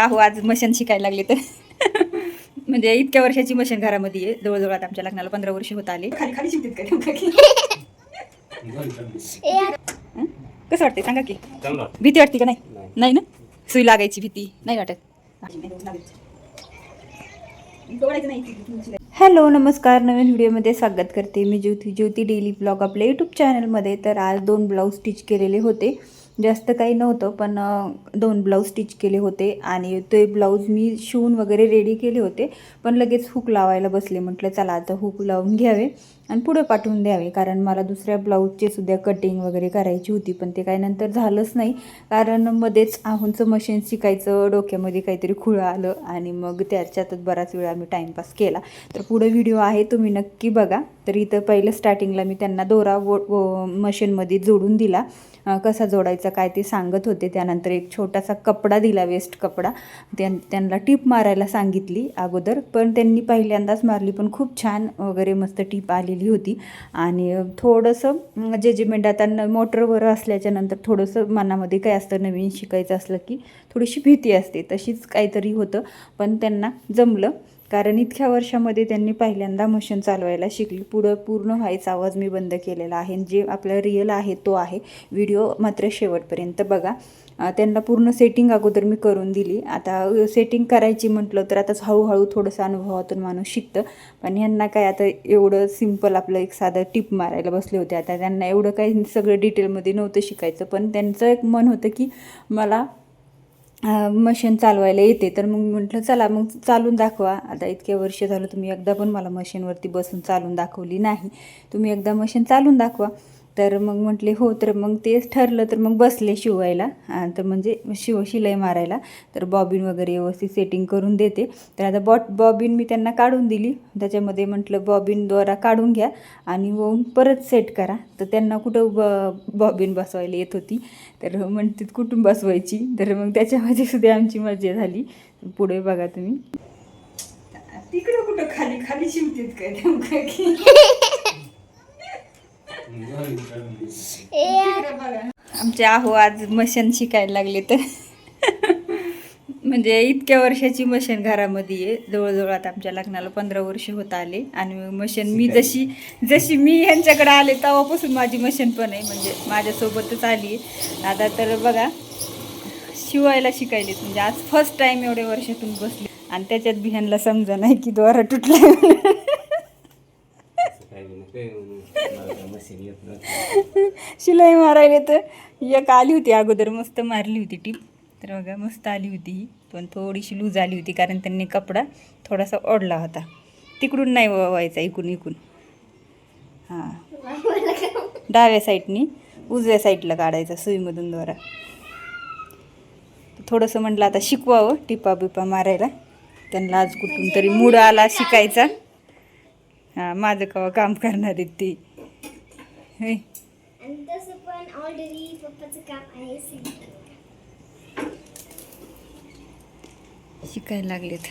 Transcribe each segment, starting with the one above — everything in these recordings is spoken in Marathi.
आहो आज मशीन शिकायला लागले तर म्हणजे इतक्या वर्षाची मशीन घरामध्ये आहे. जवळजवळ आता आमच्या लग्नाला 15 वर्ष होत आले. खाली खाली शिवतात का नेमकं की? कसं वाटतंय सांगा की? भीती वाटते का? नाही नाही ना, सुई लागायची भीती नाही वाटत. हॅलो नमस्कार, नवीन व्हिडिओमध्ये स्वागत करते मी ज्योती डेली ब्लॉग आपल्या यूट्यूब चॅनलमध्ये. तर आज 2 ब्लाऊज स्टिच केलेले होते. जास्त काही नव्हतं पण 2 ब्लाऊज स्टिच केले होते आणि ते ब्लाऊज मी शिवून वगैरे रेडी केले होते. पण लगेच हुक लावायला बसले. म्हटलं चला आता हुक लावून घ्यावे आणि पुढे पाठवून द्यावे, कारण मला दुसऱ्या ब्लाऊजचे सुद्धा कटिंग वगैरे करायची होती. पण ते काही नंतर झालंच नाही, कारण मध्येच आहूंचं मशीन शिकायचं डोक्यामध्ये काहीतरी खुळं आलं आणि मग त्याच्यातच बराच वेळ आम्ही टाईमपास केला. तर पुढे व्हिडिओ आहे, तुम्ही नक्की बघा. तर इथं पहिलं स्टार्टिंगला मी त्यांना दोरा मशीनमध्ये जोडून दिला. कसा जोडायचा काय ते सांगत होते. त्यानंतर एक छोटासा कपडा दिला, वेस्ट कपडा. त्यांना टिप मारायला सांगितली अगोदर, पण त्यांनी पहिल्यांदाच मारली. पण खूप छान वगैरे मस्त टिप आलेली होती. आणि थोडंसं जजमेंट आता मोटरवर असल्याच्या नंतर थोडंसं मनामध्ये काय असतं, नवीन शिकायचं असलं की थोडीशी भीती असते, तशीच काहीतरी होतं. पण त्यांना जमलं, कारण इतक्या वर्षामध्ये त्यांनी पहिल्यांदा मशीन चालवायला शिकली. पुढं पूर्ण व्हायचा आवाज मी बंद केलेला आहे. जे आपला रिअल आहे तो आहे. व्हिडिओ मात्र शेवटपर्यंत बघा. त्यांना पूर्ण सेटिंग अगोदर मी करून दिली. आता सेटिंग करायची म्हटलं तर आता हळूहळू थोडंसं अनुभवातून माणूस शिकतं. पण ह्यांना काय आता एवढं सिम्पल आपलं एक साधं टिप मारायला बसले होते. आता त्यांना एवढं काही सगळं डिटेलमध्ये नव्हतं शिकायचं, पण त्यांचं एक मन होतं की मला मशीन चालवायला येते. तर मग म्हटलं चला मग चालून दाखवा. आता इतके वर्ष झालं तुम्ही एकदा पण मला मशीनवरती बसून चालून दाखवली नाही, तुम्ही एकदा मशीन चालून दाखवा. तर मग म्हटले हो. तर मग तेच ठरलं. तर मग बसले शिवायला, तर म्हणजे शिलाई मारायला. तर बॉबिन वगैरे व्यवस्थित सेटिंग करून देते. तर आता बॉबिन मी त्यांना काढून दिली. त्याच्यामध्ये म्हटलं बॉबिनद्वारा काढून घ्या आणि मग परत सेट करा. तर त्यांना कुठं बॉबिन बसवायला येत होती, तर म्हणते कुठून बसवायची. तर मग त्याच्यामध्ये सुद्धा आमची मजा झाली. पुढे बघा तुम्ही. तिकडं कुठं खाली खाली शिवतेत काय नेमकं की? आमचे आहो आज मशीन शिकायला लागले तर म्हणजे इतक्या वर्षाची मशीन घरामध्ये आहे. जवळजवळ आता आमच्या लग्नाला 15 वर्ष होत आले. आणि मशीन मी जशी मी यांच्याकडे आले तेव्हापासून माझी मशीन पण आहे, म्हणजे माझ्यासोबतच आली आहे. आता तर बघा शिवायला शिकायलेत. म्हणजे आज फर्स्ट टाईम एवढ्या वर्षातून बसली आणि त्याच्यात बी ह्यांना समजा नाही की द्वारा तुटला. शिलाई मारायला तर एक आली होती अगोदर, मस्त मारली होती टीप. तर बघा मस्त आली होती ही, पण थोडीशी लूज आली होती कारण त्यांनी कपडा थोडासा ओढला होता. तिकडून नाही व्हायचा, इकून. हां, डाव्या साईडनी उजव्या साईडला काढायचा सुईमधून द्वारा. थोडंसं म्हटलं आता शिकवावं टिपा बिपा मारायला. त्यांना आज कुठून तरी मूड आला शिकायचा. हां, माझं कवा काम करणार आहेत ते. शिकायला लागलेत.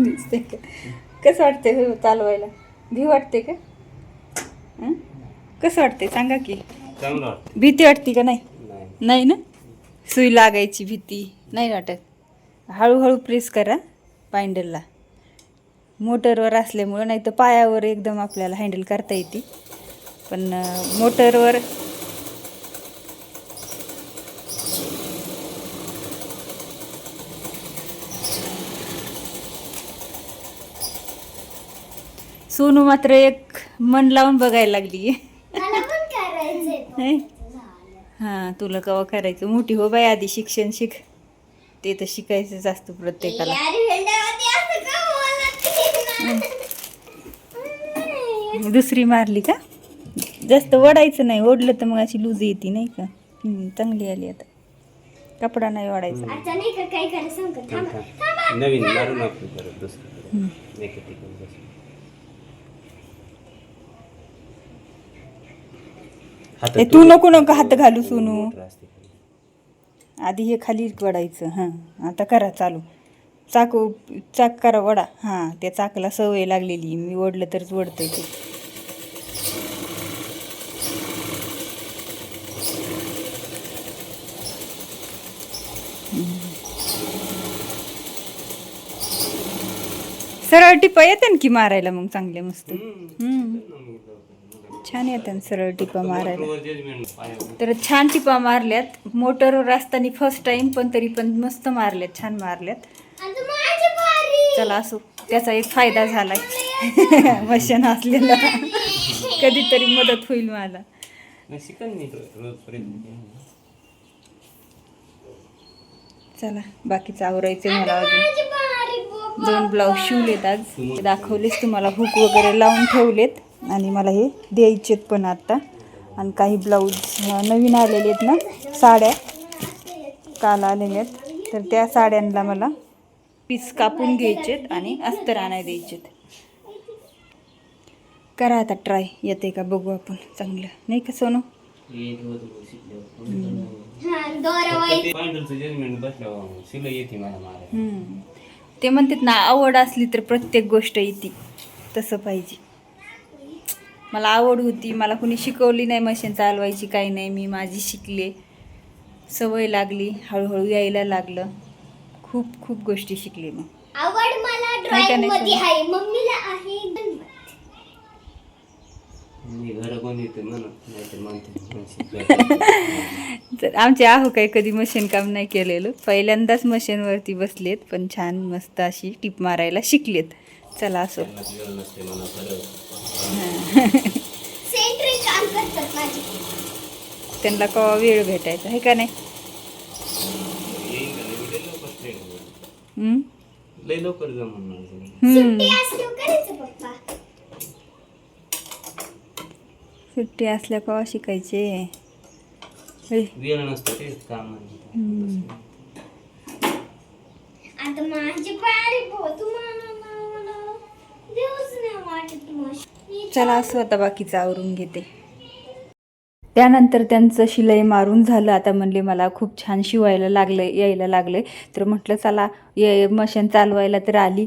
दिसते का? कसं वाटतंय हो चालवायला? भी वाटते का? कसं वाटतंय सांगा की? भीती वाटते का? नाही नाही ना, सुई लागायची भीती नाही वाटत. हळूहळू प्रेस करा पायंडलला. मोटरवर असल्यामुळं, नाही तर पायावर एकदम आपल्याला हँडल करता येते. पण मोटरवर सोनू मात्र एक मन लावून बघायला लागली. हां, तुला कवा करायचं? मोठी हो बाई, आधी शिक्षण शिक. ते तर शिकायचंच असतं प्रत्येकाला. दुसरी मारली का? जास्त ओढायचं नाही, ओढलं तर मग अशी लूज येते नाही का? चांगली आली. आता कपडा नाही ओढायचा. नवीन मारून आपण परत दुसरं. तू नको हात घालू सोनू. आधी हे खाली वडायचं. हां, आता करा चालू. चाक करा वडा. हां, त्या चाकला सवय लागलेली, मी ओढलं तरच वडतंय ते. सरळ टिपा येते ना की मारायला मग चांगले मस्त. छान येतात सरळ टिपा मारायला. तर छान टिपा मारल्यात मोटरवर असताना फर्स्ट टाइम, पण तरी पण मस्त मारल्यात, छान मारल्यात. चला असो, त्याचा एक फायदा झालाय मशीन असलेला. कधीतरी मदत होईल मला. चला बाकीचं आवरायचं मला. अजून 2 ब्लाऊज शिवलेत आज, ते दाखवलेच तुम्हाला. हुक वगैरे लावून ठेवलेत आणि मला हे द्यायचेत पण आता. आणि काही ब्लाऊज नवीन आलेले आहेत ना, साड्या काल आलेल्या आहेत, तर त्या साड्यांना मला पीस कापून घ्यायचेत आणि अस्तर आणाय द्यायचेत. करा आता ट्राय, येते का बघू आपण. चांगलं नाही का सोनू? ते म्हणतात ना, आवड असली तर प्रत्येक गोष्ट येते, तसं पाहिजे. मला आवड होती, मला कुणी शिकवली नाही मशीन चालवायची, काही नाही. मी माझी शिकले, सवय लागली, हळूहळू यायला लागलं. खूप खूप गोष्टी शिकले. मग आवड मला ड्रॉइंग मध्ये आहे, मम्मीला आहे. तर आमचे आहू काही कधी मशीन काम नाही केलेलं, पहिल्यांदाच मशीनवरती बसलेत, पण छान मस्त अशी टीप मारायला शिकलेत. चला असो. त्यांना केव्हा वेळ भेटायचा आहे का नाही? सुट्टी असल्या केव्हा शिकायचे? वेळ नसतो ते काम. आता माझी पारी तुम्हाला दिवस नाही वाटत. चला असं, आता बाकीचं आवरून घेते. त्यानंतर त्यांचं शिलाई मारून झालं. आता म्हणले मला खूप छान शिवायला लागलं, यायला लागलं. तर म्हटलं चला, मशीन चालवायला तर आली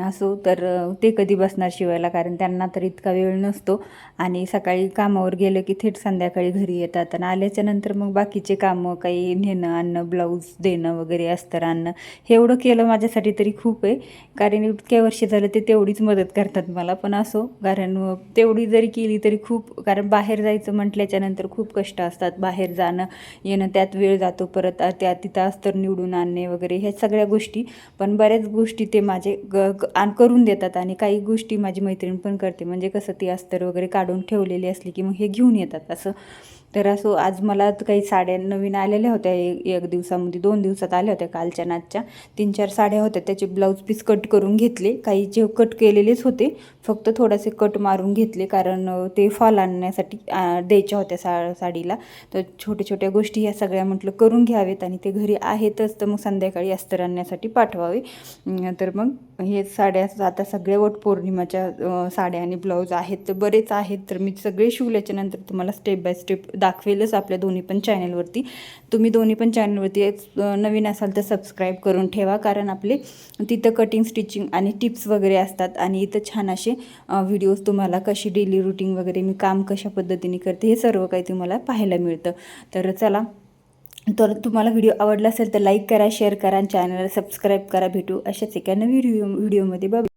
असो, तर ते कधी बसणार शिवायला, कारण त्यांना तर इतका वेळ नसतो. आणि सकाळी कामावर गेलं की थेट संध्याकाळी घरी येतात, आणि आल्याच्या नंतर मग बाकीचे कामं, काही नेणं आणणं, ब्लाऊज देणं वगैरे, अस्तर आणणं, हे एवढं केलं माझ्यासाठी तरी खूप आहे. कारण इतक्या वर्ष झालं ते तेवढीच मदत करतात मला. पण असो, कारण तेवढी जरी केली तरी खूप, कारण बाहेर जायचं म्हटल्याच्या नंतर खूप कष्ट असतात. बाहेर जाणं येणं, त्यात वेळ जातो. परत त्या तिथं अस्तर निवडून आणणे वगैरे, ह्या सगळ्या गोष्टी. पण बऱ्याच गोष्टी ते माझे करून देतात, आणि काही गोष्टी माझी मैत्रीण पण करते. म्हणजे कसं, ती अस्तर वगैरे काढून ठेवलेली असली की मग हे घेऊन येतात असं. तर असो, आज मला काही साड्या नवीन आलेल्या होत्या, 1 दिवसामध्ये, 2 दिवसात आल्या होत्या. कालच्या नाचच्या 3-4 साड्या होत्या, त्याचे ब्लाऊज पीस कट करून घेतले. काही जे कट केलेलेच होते, फक्त थोडेसे कट मारून घेतले, कारण ते फॉल आणण्यासाठी द्यायच्या होत्या साडीला. तर छोट्या गोष्टी ह्या सगळ्या म्हटलं करून घ्यावेत, आणि ते घरी आहेतच, तर मग संध्याकाळी अस्तर आणण्यासाठी पाठवावे. तर मग हे साड्या आता सगळ्या वटपौर्णिमाच्या साड्या आणि ब्लाऊज आहेत, तर बरेच आहेत. तर मी सगळे शिवल्याच्या नंतर तुम्हाला स्टेप बाय स्टेप दाखवेलच आपल्या दोन्ही पण चॅनलवरती. तुम्ही दोन्ही पण चॅनलवरती नवीन असाल तर सबस्क्राईब करून ठेवा, कारण आपले तिथं कटिंग, स्टिचिंग आणि टिप्स वगैरे असतात. आणि इथं छान असे व्हिडिओज तुम्हाला, कशी डेली रुटीन वगैरे, मी काम कशा पद्धतीने करते, हे सर्व काही तुम्हाला पाहायला मिळतं. तर चला, तर तुम्हाला व्हिडिओ आवडला असेल तर लाईक करा, शेअर करा, आणि चॅनलला सबस्क्राईब करा. भेटू अशाच एका नवीन व्हिडिओमध्ये. बाय.